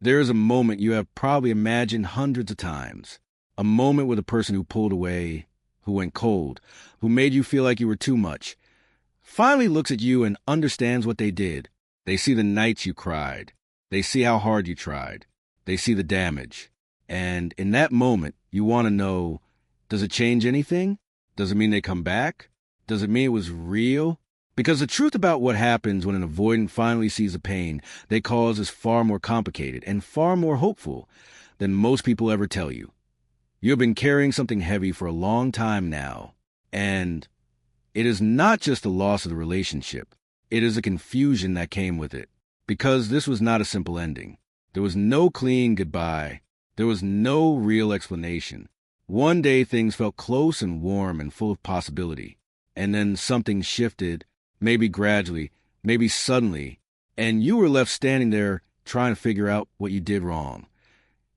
There is a moment you have probably imagined hundreds of times. A moment with a person who pulled away, who went cold, who made you feel like you were too much, finally looks at you and understands what they did. They see the nights you cried. They see how hard you tried. They see the damage. And in that moment, you want to know, does it change anything? Does it mean they come back? Does it mean it was real? Because the truth about what happens when an avoidant finally sees the pain they cause is far more complicated and far more hopeful than most people ever tell you. You have been carrying something heavy for a long time now, and it is not just the loss of the relationship. It is a confusion that came with it. Because this was not a simple ending. There was no clean goodbye. There was no real explanation. One day things felt close and warm and full of possibility. And then something shifted, maybe gradually, maybe suddenly, and you were left standing there trying to figure out what you did wrong.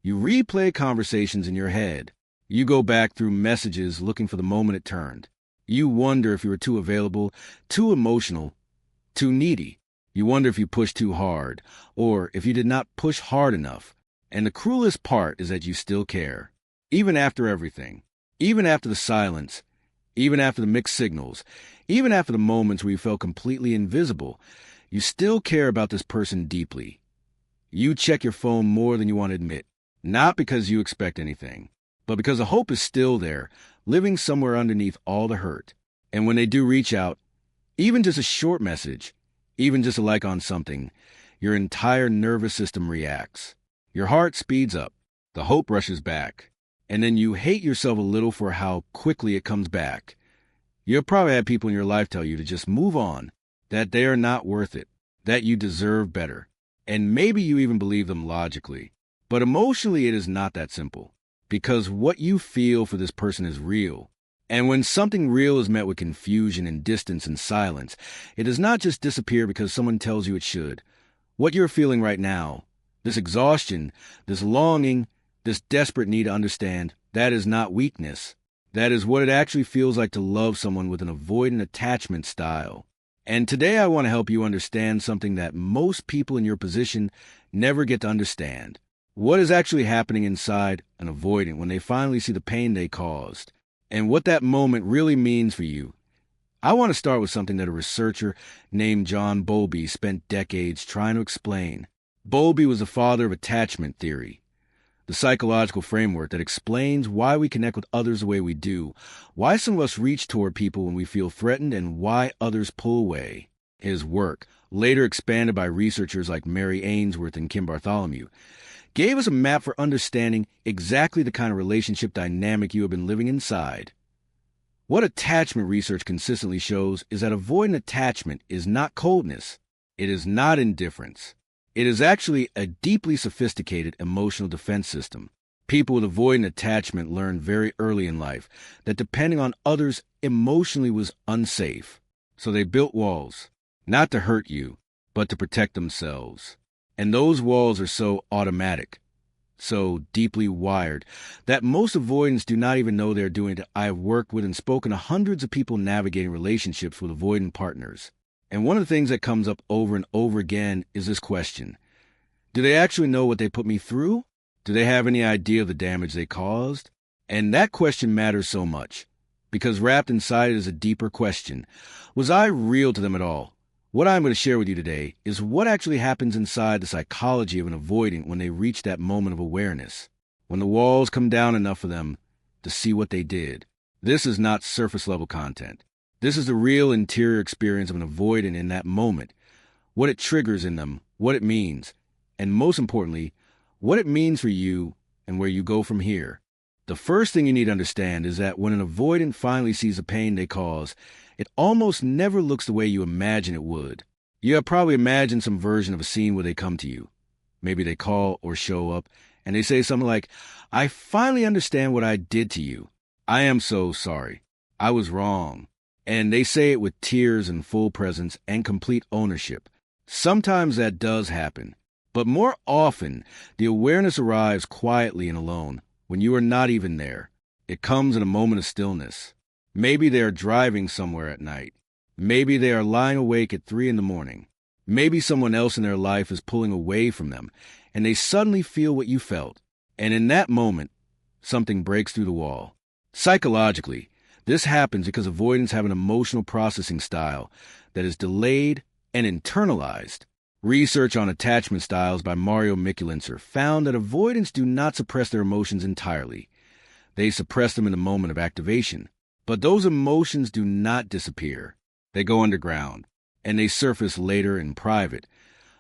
You replay conversations in your head. You go back through messages looking for the moment it turned. You wonder if you were too available, too emotional, too needy. You wonder if you pushed too hard, or if you did not push hard enough. And the cruelest part is that you still care. Even after everything. Even after the silence. Even after the mixed signals. Even after the moments where you felt completely invisible. You still care about this person deeply. You check your phone more than you want to admit. Not because you expect anything, but because the hope is still there, living somewhere underneath all the hurt. And when they do reach out, even just a short message, even just a like on something, your entire nervous system reacts. Your heart speeds up. The hope rushes back. And then you hate yourself a little for how quickly it comes back. You've probably had people in your life tell you to just move on, that they are not worth it, that you deserve better. And maybe you even believe them logically. But emotionally, it is not that simple. Because what you feel for this person is real. And when something real is met with confusion and distance and silence, it does not just disappear because someone tells you it should. What you're feeling right now, this exhaustion, this longing, this desperate need to understand, that is not weakness. That is what it actually feels like to love someone with an avoidant attachment style. And today I want to help you understand something that most people in your position never get to understand. What is actually happening inside an avoidant when they finally see the pain they caused? And what that moment really means for you. I want to start with something that a researcher named John Bowlby spent decades trying to explain. Bowlby was the father of attachment theory, the psychological framework that explains why we connect with others the way we do, why some of us reach toward people when we feel threatened, and why others pull away. His work, later expanded by researchers like Mary Ainsworth and Kim Bartholomew, gave us a map for understanding exactly the kind of relationship dynamic you have been living inside. What attachment research consistently shows is that avoidant attachment is not coldness. It is not indifference. It is actually a deeply sophisticated emotional defense system. People with avoidant attachment learn very early in life that depending on others emotionally was unsafe. So they built walls, not to hurt you, but to protect themselves. And those walls are so automatic, so deeply wired, that most avoidants do not even know they're doing it. I have worked with and spoken to hundreds of people navigating relationships with avoidant partners. And one of the things that comes up over and over again is this question. Do they actually know what they put me through? Do they have any idea of the damage they caused? And that question matters so much, because wrapped inside it is a deeper question. Was I real to them at all? What I'm going to share with you today is what actually happens inside the psychology of an avoidant when they reach that moment of awareness, when the walls come down enough for them to see what they did. This is not surface-level content. This is the real interior experience of an avoidant in that moment, what it triggers in them, what it means, and most importantly, what it means for you and where you go from here. The first thing you need to understand is that when an avoidant finally sees the pain they cause, it almost never looks the way you imagine it would. You have probably imagined some version of a scene where they come to you. Maybe they call or show up, and they say something like, "I finally understand what I did to you. I am so sorry. I was wrong." And they say it with tears and full presence and complete ownership. Sometimes that does happen, but more often, the awareness arrives quietly and alone, when you are not even there. It comes in a moment of stillness. Maybe they are driving somewhere at night. Maybe they are lying awake at 3 a.m. Maybe someone else in their life is pulling away from them, and they suddenly feel what you felt. And in that moment, something breaks through the wall. Psychologically, this happens because avoidants have an emotional processing style that is delayed and internalized. Research on attachment styles by Mario Mikulincer found that avoidants do not suppress their emotions entirely. They suppress them in the moment of activation. But those emotions do not disappear. They go underground, and they surface later in private,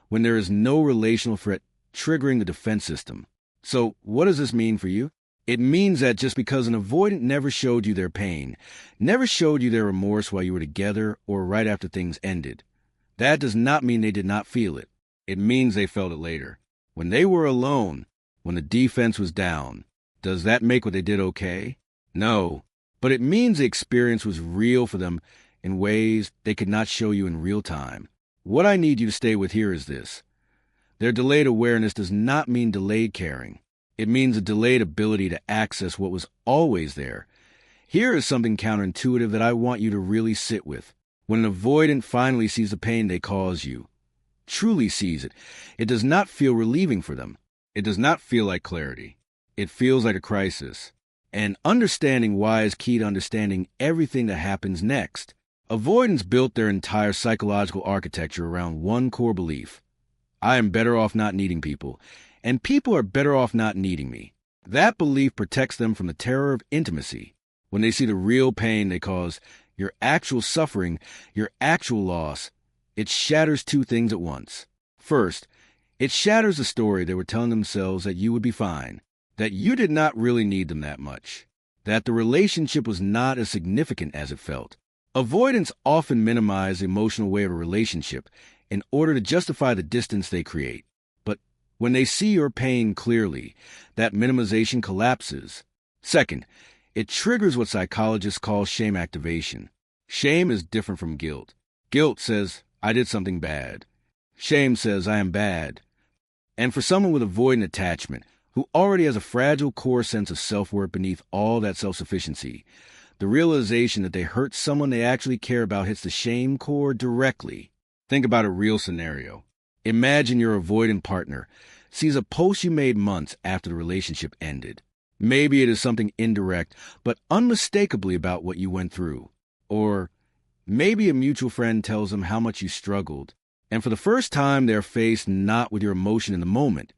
when there is no relational threat triggering the defense system. So, what does this mean for you? It means that just because an avoidant never showed you their pain, never showed you their remorse while you were together or right after things ended, that does not mean they did not feel it. It means they felt it later. When they were alone, when the defense was down, does that make what they did okay? No, but it means the experience was real for them in ways they could not show you in real time. What I need you to stay with here is this. Their delayed awareness does not mean delayed caring. It means a delayed ability to access what was always there. Here is something counterintuitive that I want you to really sit with. When an avoidant finally sees the pain they cause you, truly sees it, it does not feel relieving for them. It does not feel like clarity. It feels like a crisis. And understanding why is key to understanding everything that happens next. Avoidants built their entire psychological architecture around one core belief. I am better off not needing people, and people are better off not needing me. That belief protects them from the terror of intimacy. When they see the real pain they cause, your actual suffering, your actual loss, it shatters two things at once. First, it shatters the story they were telling themselves that you would be fine, that you did not really need them that much, that the relationship was not as significant as it felt. Avoidants often minimize the emotional weight of a relationship in order to justify the distance they create. But when they see your pain clearly, that minimization collapses. Second, it triggers what psychologists call shame activation. Shame is different from guilt. Guilt says, I did something bad. Shame says, I am bad. And for someone with avoidant attachment, who already has a fragile core sense of self-worth beneath all that self-sufficiency, the realization that they hurt someone they actually care about hits the shame core directly. Think about a real scenario. Imagine your avoidant partner sees a post you made months after the relationship ended. Maybe it is something indirect, but unmistakably about what you went through. Or maybe a mutual friend tells them how much you struggled, and for the first time they're faced not with your emotion in the moment,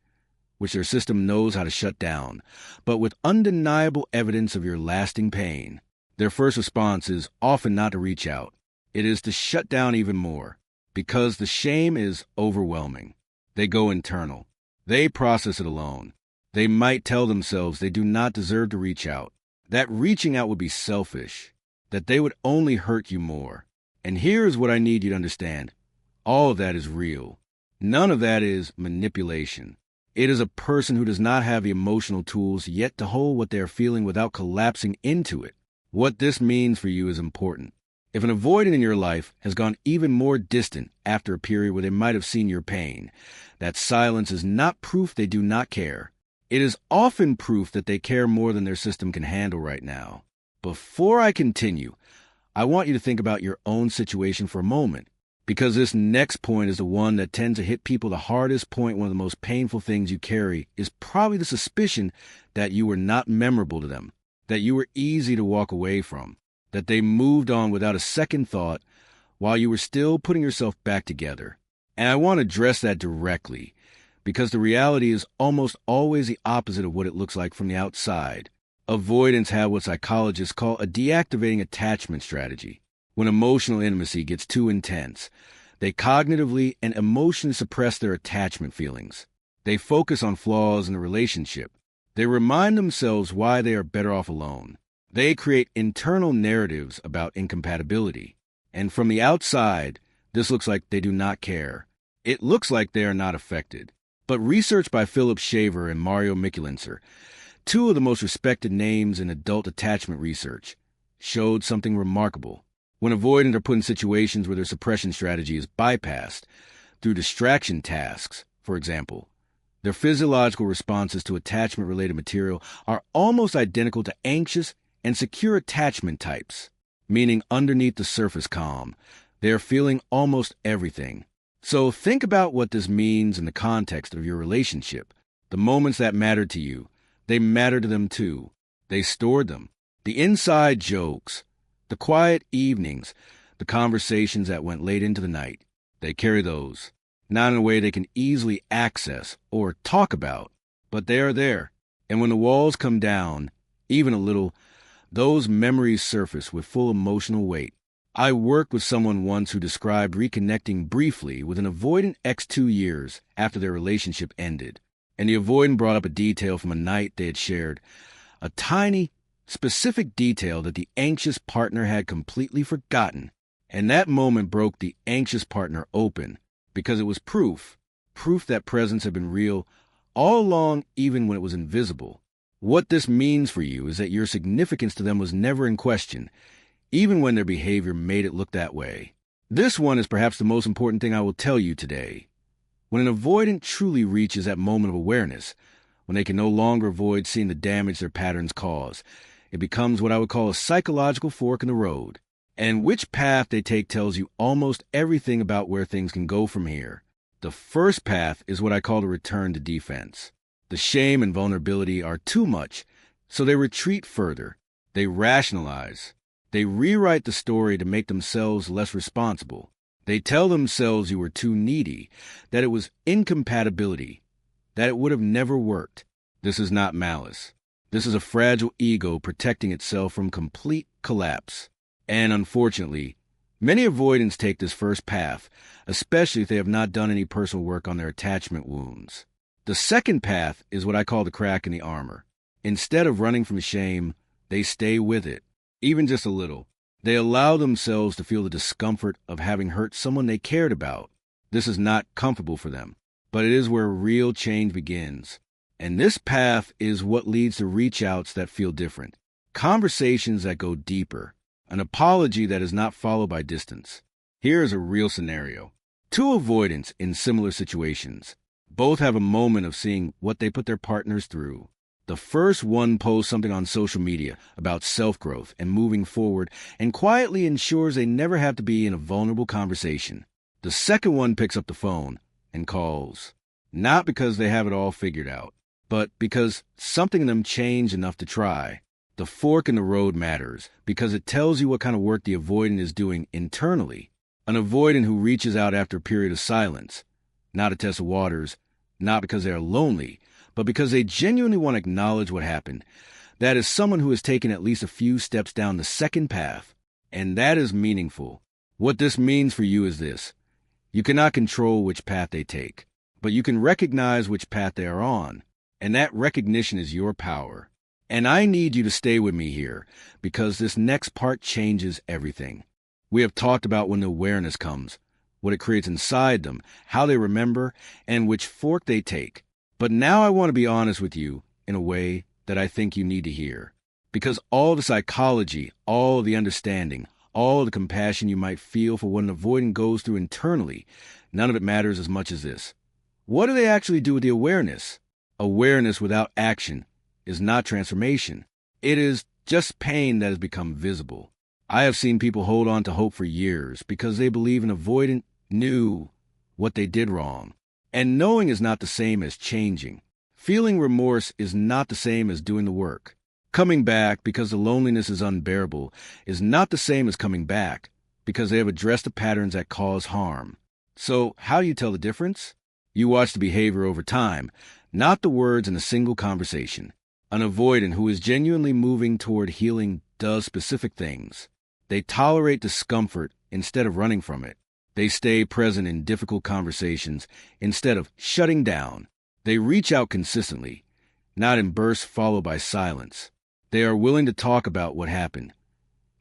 which their system knows how to shut down, but with undeniable evidence of your lasting pain. Their first response is often not to reach out. It is to shut down even more, because the shame is overwhelming. They go internal. They process it alone. They might tell themselves they do not deserve to reach out, that reaching out would be selfish, that they would only hurt you more. And here is what I need you to understand. All of that is real. None of that is manipulation. It is a person who does not have the emotional tools yet to hold what they are feeling without collapsing into it. What this means for you is important. If an avoidant in your life has gone even more distant after a period where they might have seen your pain, that silence is not proof they do not care. It is often proof that they care more than their system can handle right now. Before I continue, I want you to think about your own situation for a moment, because this next point is the one that tends to hit people the hardest point. One of the most painful things you carry is probably the suspicion that you were not memorable to them, that you were easy to walk away from, that they moved on without a second thought while you were still putting yourself back together. And I want to address that directly, because the reality is almost always the opposite of what it looks like from the outside. Avoidants have what psychologists call a deactivating attachment strategy. When emotional intimacy gets too intense, they cognitively and emotionally suppress their attachment feelings. They focus on flaws in the relationship. They remind themselves why they are better off alone. They create internal narratives about incompatibility. And from the outside, this looks like they do not care. It looks like they are not affected. But research by Philip Shaver and Mario Mikulincer, two of the most respected names in adult attachment research, showed something remarkable. When avoidants are put in situations where their suppression strategy is bypassed through distraction tasks, for example, their physiological responses to attachment-related material are almost identical to anxious and secure attachment types, meaning underneath the surface calm, they are feeling almost everything. So think about what this means in the context of your relationship. The moments that mattered to you, they matter to them too. They stored them. The inside jokes, the quiet evenings, the conversations that went late into the night, they carry those. Not in a way they can easily access or talk about, but they are there. And when the walls come down, even a little, those memories surface with full emotional weight. I worked with someone once who described reconnecting briefly with an avoidant ex 2 years after their relationship ended. And the avoidant brought up a detail from a night they had shared, a tiny, specific detail that the anxious partner had completely forgotten. And that moment broke the anxious partner open because it was proof that presence had been real all along, even when it was invisible. What this means for you is that your significance to them was never in question, even when their behavior made it look that way. This one is perhaps the most important thing I will tell you today. When an avoidant truly reaches that moment of awareness, when they can no longer avoid seeing the damage their patterns cause, it becomes what I would call a psychological fork in the road. And which path they take tells you almost everything about where things can go from here. The first path is what I call the return to defense. The shame and vulnerability are too much, so they retreat further. They rationalize. They rewrite the story to make themselves less responsible. They tell themselves you were too needy, that it was incompatibility, that it would have never worked. This is not malice. This is a fragile ego protecting itself from complete collapse. And unfortunately, many avoidants take this first path, especially if they have not done any personal work on their attachment wounds. The second path is what I call the crack in the armor. Instead of running from shame, they stay with it, even just a little. They allow themselves to feel the discomfort of having hurt someone they cared about. This is not comfortable for them, but it is where real change begins. And this path is what leads to reach-outs that feel different, conversations that go deeper, an apology that is not followed by distance. Here is a real scenario. Two avoidants in similar situations. Both have a moment of seeing what they put their partners through. The first one posts something on social media about self-growth and moving forward and quietly ensures they never have to be in a vulnerable conversation. The second one picks up the phone and calls, not because they have it all figured out, but because something in them changed enough to try. The fork in the road matters because it tells you what kind of work the avoidant is doing internally. An avoidant who reaches out after a period of silence, not to test the waters, not because they are lonely, but because they genuinely want to acknowledge what happened. That is someone who has taken at least a few steps down the second path, and that is meaningful. What this means for you is this. You cannot control which path they take, but you can recognize which path they are on, and that recognition is your power. And I need you to stay with me here, because this next part changes everything. We have talked about when the awareness comes, what it creates inside them, how they remember, and which fork they take. But now I want to be honest with you in a way that I think you need to hear. Because all the psychology, all the understanding, all the compassion you might feel for what an avoidant goes through internally, none of it matters as much as this. What do they actually do with the awareness? Awareness without action is not transformation. It is just pain that has become visible. I have seen people hold on to hope for years because they believe an avoidant knew what they did wrong. And knowing is not the same as changing. Feeling remorse is not the same as doing the work. Coming back because the loneliness is unbearable is not the same as coming back because they have addressed the patterns that cause harm. So how do you tell the difference? You watch the behavior over time, not the words in a single conversation. An avoidant who is genuinely moving toward healing does specific things. They tolerate discomfort instead of running from it. They stay present in difficult conversations instead of shutting down. They reach out consistently, not in bursts followed by silence. They are willing to talk about what happened,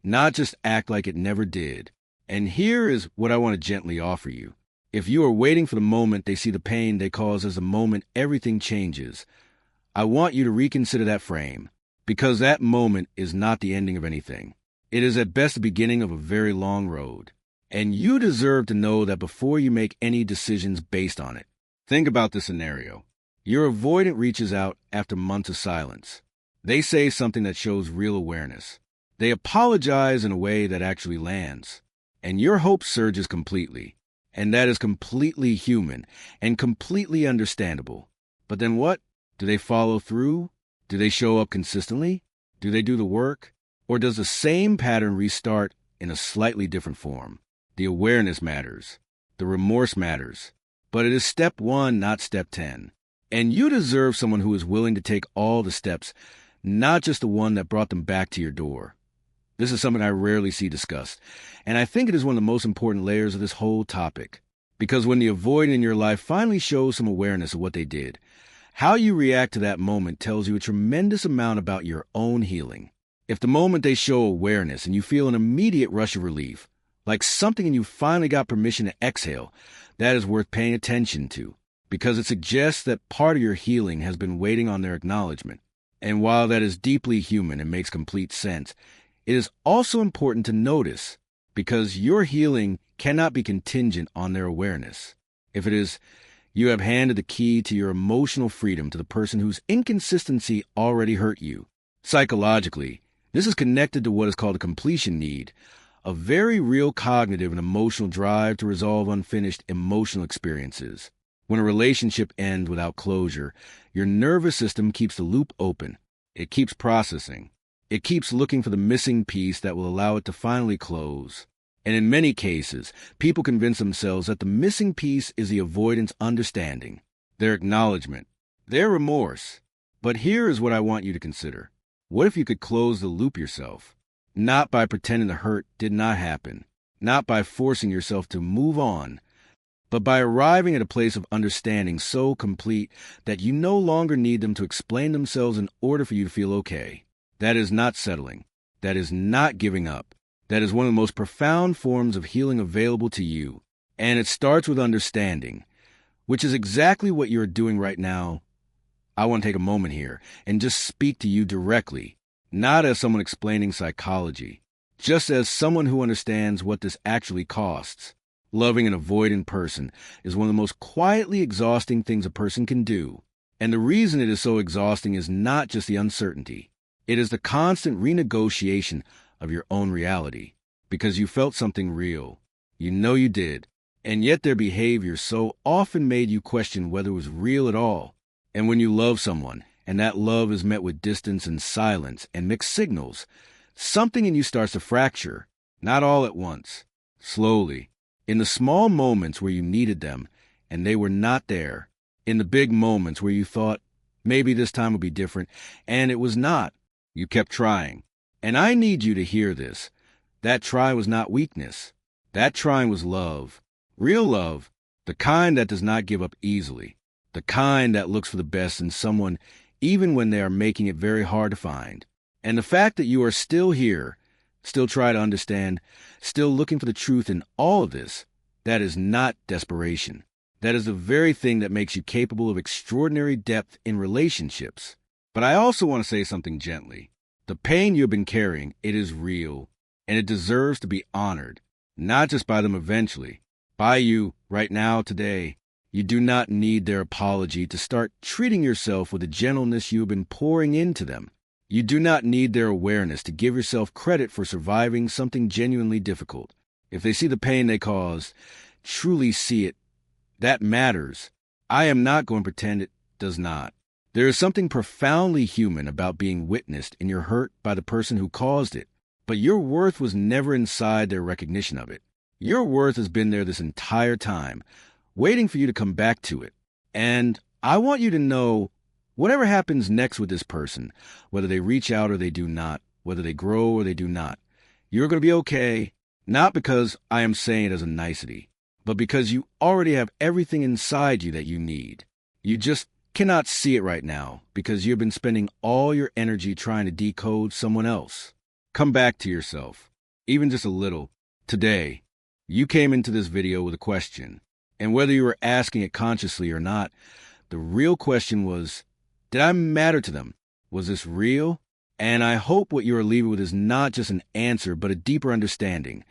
not just act like it never did. And here is what I want to gently offer you. If you are waiting for the moment they see the pain they cause as the moment everything changes, I want you to reconsider that frame, because that moment is not the ending of anything. It is at best the beginning of a very long road. And you deserve to know that before you make any decisions based on it. Think about this scenario. Your avoidant reaches out after months of silence. They say something that shows real awareness. They apologize in a way that actually lands. And your hope surges completely. And that is completely human and completely understandable. But then what? Do they follow through? Do they show up consistently? Do they do the work? Or does the same pattern restart in a slightly different form? The awareness matters. The remorse matters. But it is step 1, not step 10. And you deserve someone who is willing to take all the steps, not just the one that brought them back to your door. This is something I rarely see discussed, and I think it is one of the most important layers of this whole topic. Because when the avoidant in your life finally shows some awareness of what they did, how you react to that moment tells you a tremendous amount about your own healing. If the moment they show awareness and you feel an immediate rush of relief, like something and you finally got permission to exhale, that is worth paying attention to, because it suggests that part of your healing has been waiting on their acknowledgement. And while that is deeply human and makes complete sense, it is also important to notice, because your healing cannot be contingent on their awareness. If it is, you have handed the key to your emotional freedom to the person whose inconsistency already hurt you. Psychologically, this is connected to what is called a completion need, a very real cognitive and emotional drive to resolve unfinished emotional experiences. When a relationship ends without closure, your nervous system keeps the loop open. It keeps processing. It keeps looking for the missing piece that will allow it to finally close. And in many cases, people convince themselves that the missing piece is the avoidant's understanding, their acknowledgement, their remorse. But here is what I want you to consider. What if you could close the loop yourself? Not by pretending the hurt did not happen, not by forcing yourself to move on, but by arriving at a place of understanding so complete that you no longer need them to explain themselves in order for you to feel okay. That is not settling. That is not giving up. That is one of the most profound forms of healing available to you. And it starts with understanding, which is exactly what you're doing right now. I want to take a moment here and just speak to you directly, not as someone explaining psychology, just as someone who understands what this actually costs. Loving an avoidant person is one of the most quietly exhausting things a person can do. And the reason it is so exhausting is not just the uncertainty. It is the constant renegotiation of your own reality, because you felt something real. You know you did. And yet their behavior so often made you question whether it was real at all. And when you love someone, and that love is met with distance and silence and mixed signals, something in you starts to fracture, not all at once, slowly, in the small moments where you needed them and they were not there, in the big moments where you thought maybe this time would be different, and it was not. You kept trying. And I need you to hear this. That try was not weakness. That trying was love. Real love. The kind that does not give up easily. The kind that looks for the best in someone even when they are making it very hard to find. And the fact that you are still here, still try to understand, still looking for the truth in all of this, that is not desperation. That is the very thing that makes you capable of extraordinary depth in relationships. But I also want to say something gently. The pain you have been carrying, it is real, and it deserves to be honored, not just by them eventually, by you right now, today. You do not need their apology to start treating yourself with the gentleness you have been pouring into them. You do not need their awareness to give yourself credit for surviving something genuinely difficult. If they see the pain they caused, truly see it, that matters. I am not going to pretend it does not. There is something profoundly human about being witnessed in your hurt by the person who caused it, but your worth was never inside their recognition of it. Your worth has been there this entire time, waiting for you to come back to it. And I want you to know, whatever happens next with this person, whether they reach out or they do not, whether they grow or they do not, you're going to be okay, not because I am saying it as a nicety, but because you already have everything inside you that you need. You just cannot see it right now because you've been spending all your energy trying to decode someone else. Come back to yourself, even just a little. Today, you came into this video with a question, and whether you were asking it consciously or not, the real question was, did I matter to them? Was this real? And I hope what you are leaving with is not just an answer, but a deeper understanding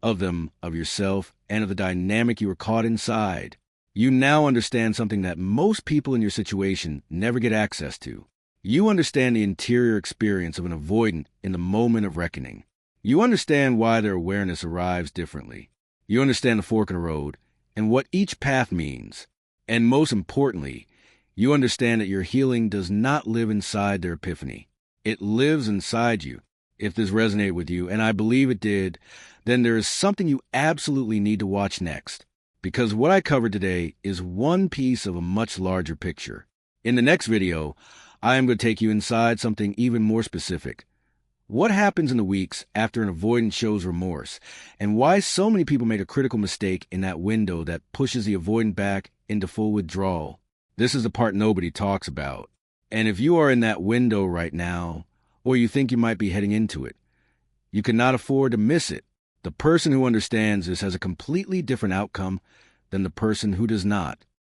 of them, of yourself, and of the dynamic you were caught inside. You now understand something that most people in your situation never get access to. You understand the interior experience of an avoidant in the moment of reckoning. You understand why their awareness arrives differently. You understand the fork in the road and what each path means. And most importantly, you understand that your healing does not live inside their epiphany. It lives inside you. If this resonated with you, and I believe it did, then there is something you absolutely need to watch next. Because what I covered today is one piece of a much larger picture. In the next video, I am going to take you inside something even more specific. What happens in the weeks after an avoidant shows remorse, and why so many people make a critical mistake in that window that pushes the avoidant back into full withdrawal. This is the part nobody talks about. And if you are in that window right now, or you think you might be heading into it, you cannot afford to miss it. The person who understands this has a completely different outcome than the person who does not.